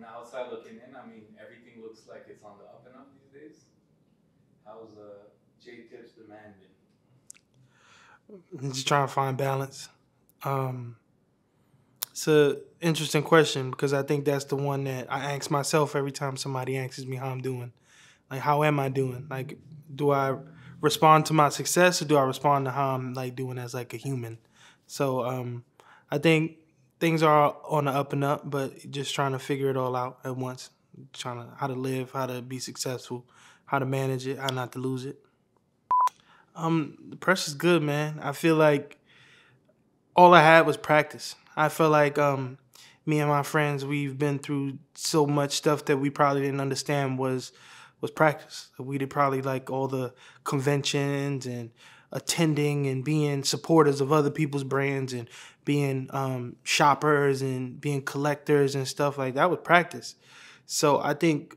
outside looking in, I mean, everything looks like it's on the up and up these days. How's J-Tips the man been? Just trying to find balance. Um, it's a interesting question because I think that's the one that I ask myself every time somebody asks me how I'm doing. Like, how am I doing? Like, do I respond to my success or do I respond to how I'm like doing as like a human? So I think things are on the up and up, but just trying to figure it all out at once. Trying to how to live, how to be successful, how to manage it, how not to lose it. The pressure's good, man. I feel like all I had was practice. I feel like me and my friends, we've been through so much stuff that we probably didn't understand was practice. We did probably like all the conventions and attending and being supporters of other people's brands and being shoppers and being collectors and stuff like that was practice. So I think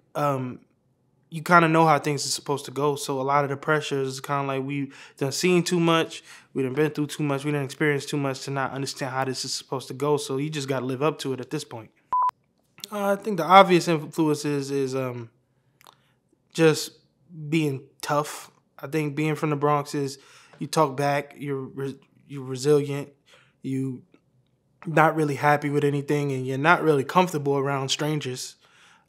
you kind of know how things are supposed to go. So a lot of the pressure is kind of like we done seen too much, we done been through too much, we done experienced too much to not understand how this is supposed to go. So you just got to live up to it at this point. I think the obvious influences is just being tough. I think being from the Bronx is you talk back, you're resilient, you not really happy with anything, and you're not really comfortable around strangers.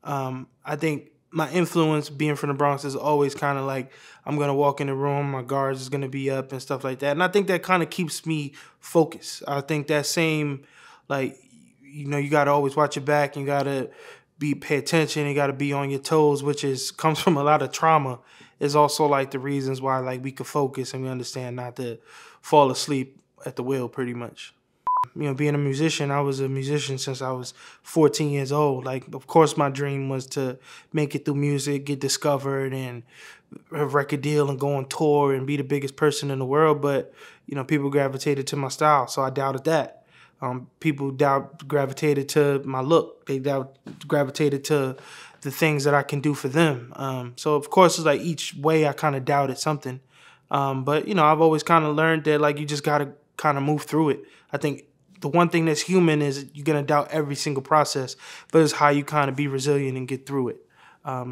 I think my influence being from the Bronx is always kind of like I'm gonna walk in the room, my guards is gonna be up and stuff like that, and I think that kind of keeps me focused. I think that same like you gotta always watch your back, and you gotta pay attention, you gotta be on your toes, which is comes from a lot of trauma. Is also like the reasons why like we could focus and we understand not to fall asleep at the wheel, pretty much. Being a musician, I was a musician since I was 14 years old. Like, of course, my dream was to make it through music, get discovered, and have a record deal and go on tour and be the biggest person in the world. But, people gravitated to my style, so I doubted that. People gravitated to my look. They gravitated to the things that I can do for them. So, of course, it's like each way I kind of doubted something. But, I've always kind of learned that, like, you just got to kind of move through it. I think the one thing that's human is you're going to doubt every single process, but it's how you kind of be resilient and get through it.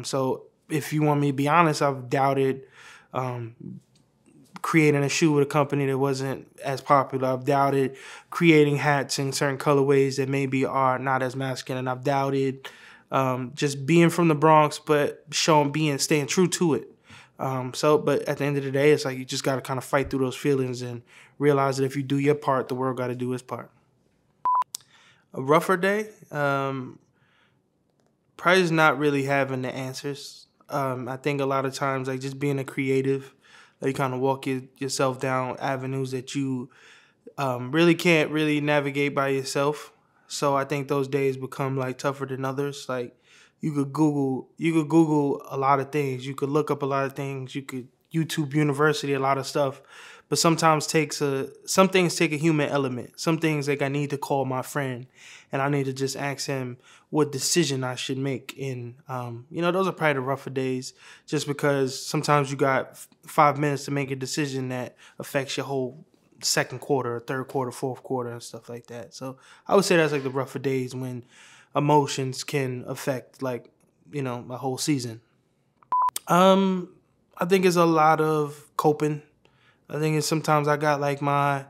So if you want me to be honest, I've doubted creating a shoe with a company that wasn't as popular. I've doubted creating hats in certain colorways that maybe are not as masculine. I've doubted just being from the Bronx, but staying true to it. But at the end of the day, it's like you just got to kind of fight through those feelings and realize that if you do your part, the world got to do its part. A rougher day, probably is not really having the answers. I think a lot of times, like just being a creative, you kind of walk yourself down avenues that you really can't really navigate by yourself. So I think those days become like tougher than others. Like you could Google a lot of things. You could look up a lot of things. You could YouTube University a lot of stuff. But sometimes some things take a human element. Some things like I need to call my friend and I need to just ask him what decision I should make. And, those are probably the rougher days just because sometimes you got 5 minutes to make a decision that affects your whole second quarter, third quarter, fourth quarter and stuff like that. So I would say that's like the rougher days when emotions can affect like, the whole season. I think it's a lot of coping. I think it's sometimes I got like my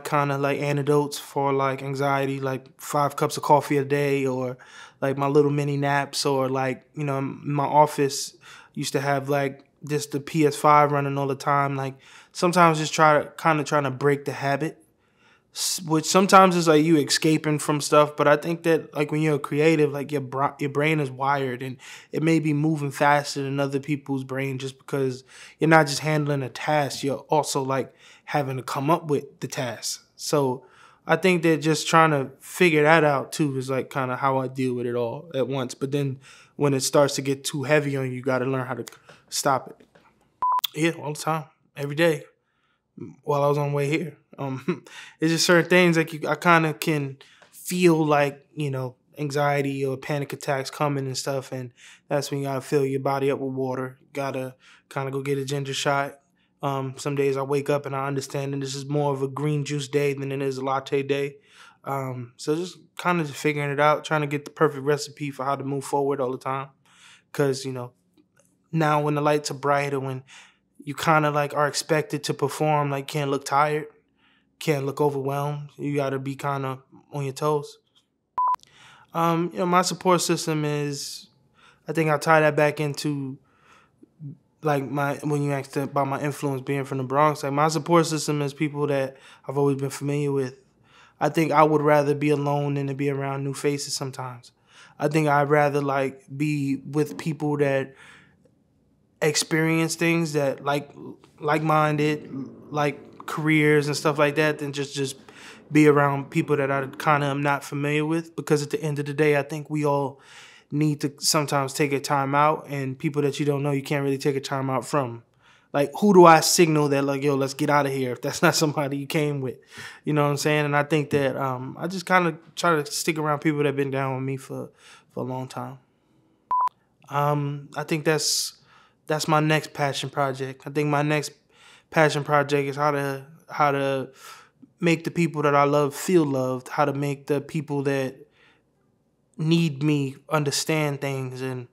kind of like antidotes for like anxiety, like 5 cups of coffee a day or like my little mini naps or like, my office used to have like just the PS5 running all the time. Like sometimes just trying to break the habit, which sometimes is like you escaping from stuff. But I think that like when you're creative, like your brain is wired and it may be moving faster than other people's brain just because you're not just handling a task, you're also like having to come up with the task. So I think that just trying to figure that out too is like kind of how I deal with it all at once. But then when it starts to get too heavy on you, you got to learn how to stop it. Yeah, all the time, every day while I was on the way here. It's just certain things like I kind of can feel like, anxiety or panic attacks coming and stuff. And that's when you got to fill your body up with water. You got to kind of go get a ginger shot. Some days I wake up and I understand that this is more of a green juice day than it is a latte day. So just kind of just figuring it out, trying to get the perfect recipe for how to move forward all the time. Because, now when the lights are bright or when you kind of like are expected to perform, like can't look tired, can't look overwhelmed. You got to be kind of on your toes. My support system is, I think I'll tie that back into like when you asked about my influence being from the Bronx, like my support system is people that I've always been familiar with. I think I would rather be alone than to be around new faces sometimes. I think I'd rather like be with people that experience things that like-minded, like careers and stuff like that, than just be around people that I kind of am not familiar with. Because at the end of the day, I think we all need to sometimes take a time out, and people that you don't know, you can't really take a time out from. Like, who do I signal that, like, yo, let's get out of here if that's not somebody you came with? You know what I'm saying? And I think that I just kind of try to stick around people that have been down with me for a long time. I think that's my next passion project. I think my next passion project is how to make the people that I love feel loved, how to make the people that need me understand things, and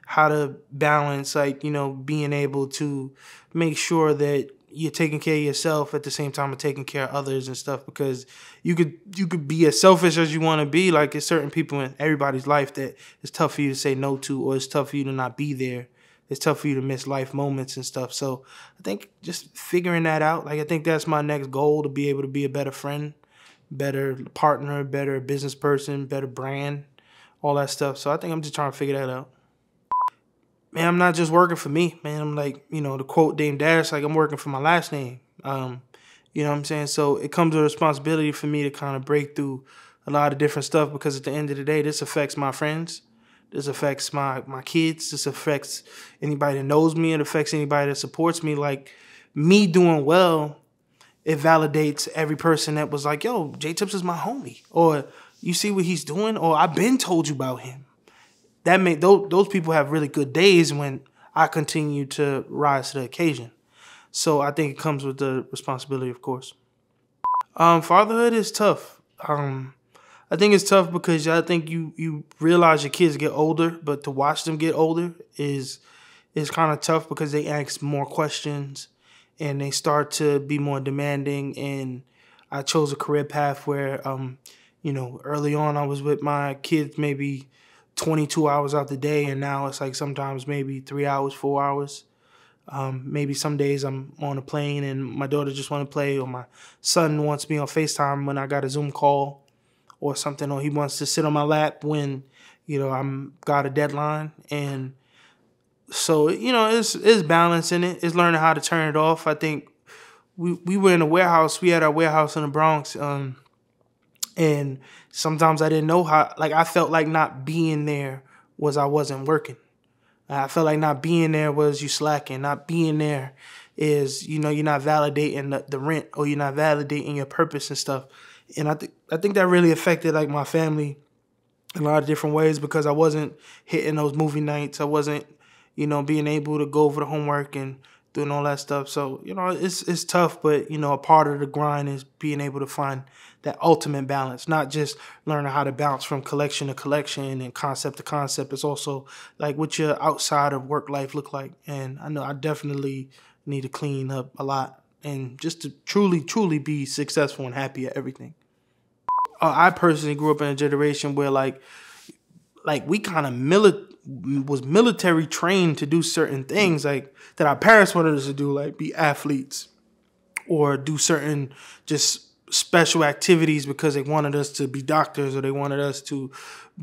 how to balance, like, being able to make sure that you're taking care of yourself at the same time of taking care of others and stuff. Because you could be as selfish as you want to be. Like, there's certain people in everybody's life that it's tough for you to say no to, or it's tough for you to not be there. It's tough for you to miss life moments and stuff. So I think just figuring that out, like, I think that's my next goal, to be able to be a better friend, better partner, better business person, better brand, all that stuff. So I think I'm just trying to figure that out. Man, I'm not just working for me, man. I'm like, the quote Dame Dash, like, I'm working for my last name. You know what I'm saying? So it comes with a responsibility for me to kind of break through a lot of different stuff, because at the end of the day, this affects my friends. This affects my kids. This affects anybody that knows me. It affects anybody that supports me. Like, me doing well, it validates every person that was like, yo, J-Tips is my homie. Or you see what he's doing? Or I've been told you about him. That make those people have really good days when I continue to rise to the occasion. So I think it comes with the responsibility, of course. Fatherhood is tough. I think it's tough because I think you realize your kids get older, but to watch them get older is kind of tough, because they ask more questions and they start to be more demanding. And I chose a career path where, early on I was with my kids maybe 22 hours out the day, and now it's like sometimes maybe 3 hours, 4 hours. Maybe some days I'm on a plane and my daughter just want to play, or my son wants me on FaceTime when I got a Zoom call or something, or he wants to sit on my lap when, I'm got a deadline. And so, it's balance in it. It's learning how to turn it off. I think we were in a warehouse. We had our warehouse in the Bronx. And sometimes I didn't know how, like, I felt like not being there was I wasn't working. I felt like not being there was you slacking. Not being there is, you're not validating the rent, or you're not validating your purpose and stuff. And I think that really affected, like, my family in a lot of different ways, because I wasn't hitting those movie nights. I wasn't, being able to go over the homework and doing all that stuff. So, it's tough, but, a part of the grind is being able to find that ultimate balance, not just learning how to bounce from collection to collection and concept to concept. It's also like what your outside of work life look like. And I know I definitely need to clean up a lot, and just to truly, truly be successful and happy at everything. I personally grew up in a generation where like we kind of was military trained to do certain things, like that our parents wanted us to do, like be athletes or do certain just special activities because they wanted us to be doctors, or they wanted us to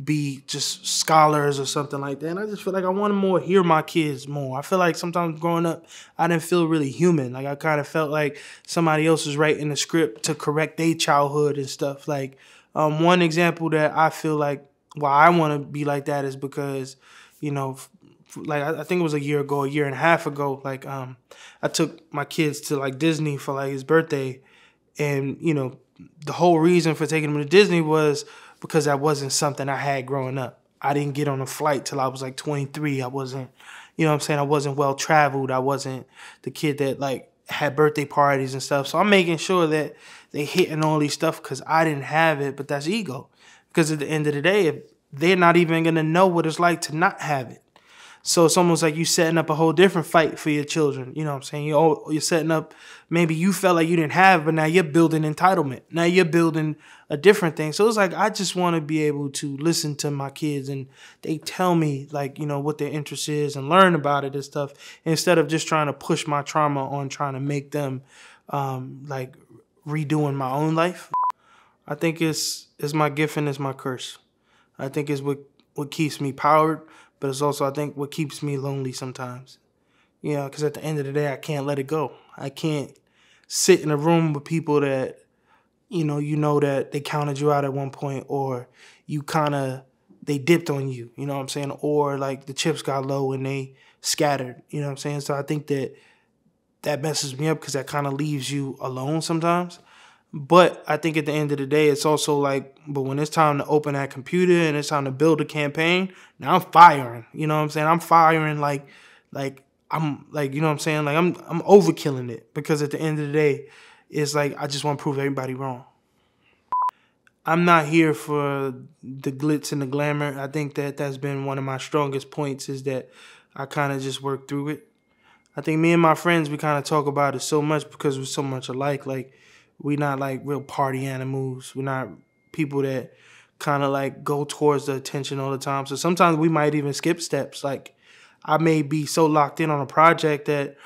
be just scholars or something like that. And I just feel like I want to hear my kids more. I feel like sometimes growing up, I didn't feel really human. Like, I kind of felt like somebody else was writing the script to correct their childhood and stuff. Like, one example that I feel like why I want to be like that is because, like, I think it was a year and a half ago, like, I took my kids to, like, Disney for, like, his birthday. And, the whole reason for taking them to Disney was because that wasn't something I had growing up. I didn't get on a flight till I was like 23. I wasn't, I wasn't well traveled. I wasn't the kid that, like, had birthday parties and stuff. So I'm making sure that they hitting all these stuff because I didn't have it, but that's ego. Because at the end of the day, if they're not even going to know what it's like to not have it. So it's almost like you setting up a whole different fight for your children. You know what I'm saying? You're setting up, maybe you felt like you didn't have, but now you're building entitlement. Now you're building a different thing. So it's like, I just want to be able to listen to my kids and they tell me like, what their interest is and learn about it and stuff, instead of just trying to push my trauma on trying to make them like redoing my own life. I think it's my gift and it's my curse. I think it's what keeps me powered, but it's also, I think, what keeps me lonely sometimes. Because at the end of the day, I can't let it go. I can't sit in a room with people that, you know that they counted you out at one point, or they dipped on you, you know what I'm saying? Or like the chips got low and they scattered, you know what I'm saying? So I think that messes me up because that kind of leaves you alone sometimes. But I think at the end of the day, it's also like, but when it's time to open that computer and it's time to build a campaign, now I'm firing. You know what I'm saying? I'm firing like I'm like, you know what I'm saying? Like I'm overkilling it, because at the end of the day, it's like I just want to prove everybody wrong. I'm not here for the glitz and the glamour. I think that's been one of my strongest points, is that I kind of just work through it. I think me and my friends, we kind of talk about it so much because we're so much alike. Like, we not like real party animals. We're not people that kind of like go towards the attention all the time. So sometimes we might even skip steps. Like, I may be so locked in on a project that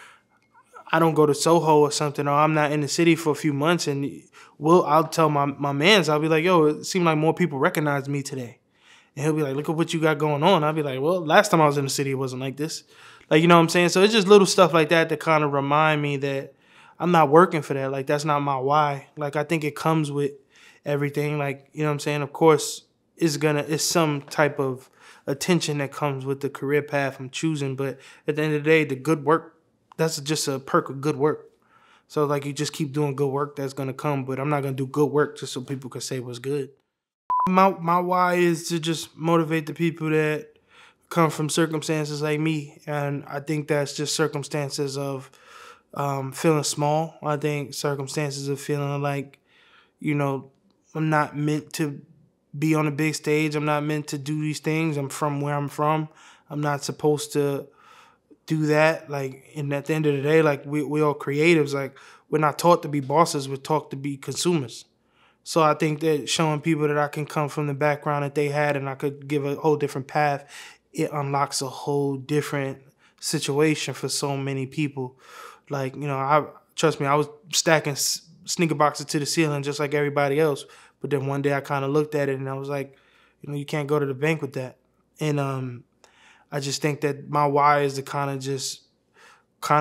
I don't go to Soho or something, or I'm not in the city for a few months, and I'll tell my mans, I'll be like, yo, it seemed like more people recognized me today. And he'll be like, look at what you got going on. I'll be like, well, last time I was in the city, it wasn't like this. Like, you know what I'm saying? So it's just little stuff like that kind of remind me that I'm not working for that. Like, that's not my why. Like, I think it comes with everything. Like, you know what I'm saying? Of course, it's some type of attention that comes with the career path I'm choosing. But at the end of the day, the good work, that's just a perk of good work. So, like, you just keep doing good work, that's going to come. But I'm not going to do good work just so people can say what's good. My why is to just motivate the people that come from circumstances like me. And I think that's just circumstances of feeling small. I think circumstances of feeling like, I'm not meant to be on a big stage. I'm not meant to do these things. I'm from where I'm from. I'm not supposed to do that. Like, and at the end of the day, like, we all creatives. Like, we're not taught to be bosses. We're taught to be consumers. So I think that showing people that I can come from the background that they had and I could give a whole different path, it unlocks a whole different situation for so many people. Like, trust me, I was stacking sneaker boxes to the ceiling just like everybody else. But then one day I kind of looked at it and I was like, you can't go to the bank with that. And I just think that my why is to kind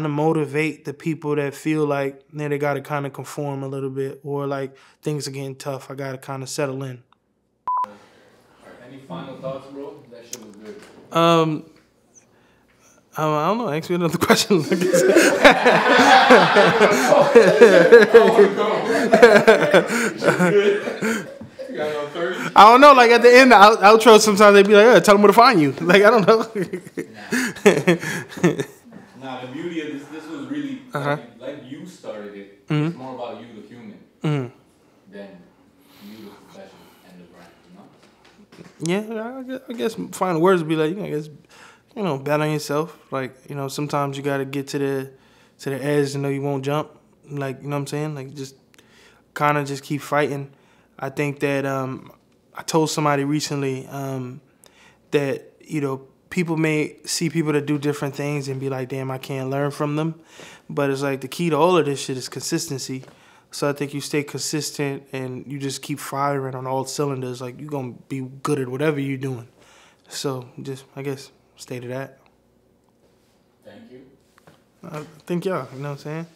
of motivate the people that feel like they got to kind of conform a little bit, or like things are getting tough. I got to kind of settle in. Any final thoughts, bro? That shit was good. I don't know. Ask me another question. I don't know. Like, at the end of the outro, sometimes they be like, tell them where to find you. Like, I don't know. Nah, the beauty of this was really, like you started it. Mm-hmm. It's more about you, the human, Mm-hmm. than you, the profession and the brand, Yeah, I guess final words would be like, bet on yourself. Like, sometimes you got to get to the edge to know you won't jump. Like, you know what I'm saying? Like, just kind of just keep fighting. I think that I told somebody recently that, people may see people that do different things and be like, damn, I can't learn from them. But it's like the key to all of this shit is consistency. So I think you stay consistent and you just keep firing on all cylinders. Like, you're going to be good at whatever you're doing. So just, I guess, stay to that. Thank you. Thank y'all. You know what I'm saying?